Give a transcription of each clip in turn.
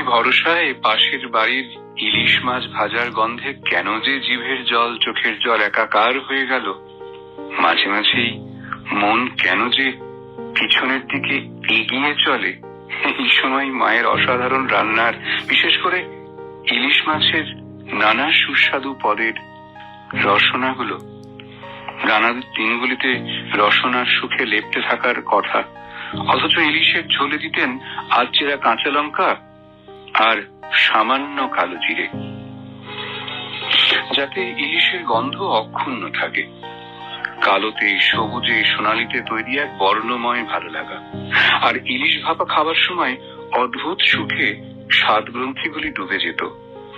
ভরসায় পাশের বাড়ির ইলিশ মাছ ভাজার গন্ধে কেন যে জিভের জল চোখের জল একাকার হয়ে গেল। মাঝে মাঝেই মন কেন যে পিছনের দিকে এগিয়ে চলে। এই সময় মায়ের অসাধারণ রান্নার, বিশেষ করে ইলিশ মাছের নানা সুস্বাদু পদের রসনাগুলো, নানা দিনগুলিতে রসনার সুখে লেপ্টে থাকার কথা, অথচ ইলিশের ঝোলে দিতেন আধচেরা কাঁচা লঙ্কা আর সামান্য কালো জিরে, যাতে ইলিশের গন্ধ অক্ষুণ্ণ থাকে। কালোতে, সবুজে, সোনালিতে তৈরি এক বর্ণময় ভালো লাগা। আর ইলিশ ভাপা খাবার সময় অদ্ভুত সুখে স্বাদ গ্রন্থিগুলি ডুবে যেত।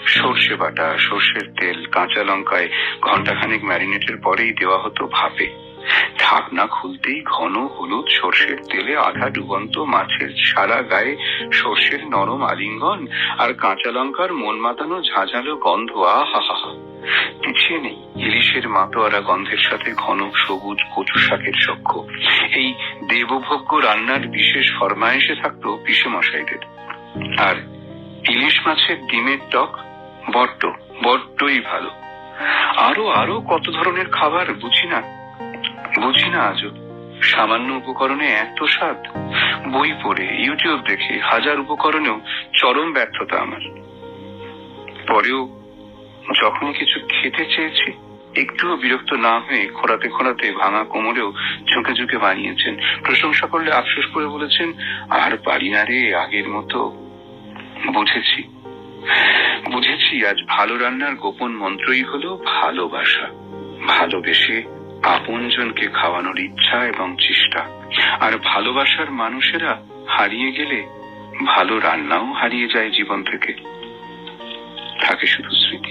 সর্ষে বাটা, সর্ষের তেল, কাঁচা লঙ্কায় ঘন্টাখানেক ম্যারিনেটের পরেই দেওয়া হতো ভাপে। ঢাকনা খুলতেই ঘন হলুদ সর্ষের তেলে আধা ডুবন্ত মাছের সারা গায়ে সর্ষের নরম আলিঙ্গন আর কাঁচা লঙ্কার মন মাতানো ঝাঁঝালো গন্ধ, আহা হা হা। পিছিয়ে নেই ইলিশের মাতোয়ারা গন্ধের সাথে ঘন সবুজ কচু শাকের সখ্য। এই দেবভোগ্য রান্নার বিশেষ ফরমায়েশে থাকতো পিসে মশাইদের। আর ইলিশ মাছের ডিমের টক বড্ডই ভালো। আরো কত ধরনের খাবার বুঝি না আজও। সামান্য উপকরণে এত স্বাদ। বই পড়ে, ইউটিউব দেখে, হাজার উপকরণেও চরম ব্যর্থতা আমার। পরেও যখনই কিছু খেতে চেয়েছি, একটুও বিরক্ত না হয়ে খোঁড়াতে ভাঙা কোমরেও ঝুঁকে বানিয়েছেন। প্রশংসা করলে আফসোস করে বলেছেন, আর পারি না রে আগের মতো। বুঝেছি আজ ভালো রান্নার গোপন মন্ত্রই হলো ভালোবাসা। ভালোবেসে আপনজনকে খাওয়ানোর ইচ্ছা এবং চেষ্টা। আর ভালোবাসার মানুষেরা হারিয়ে গেলে ভালো রান্নাও হারিয়ে যায় জীবন থেকে। থাকে শুধু স্মৃতি।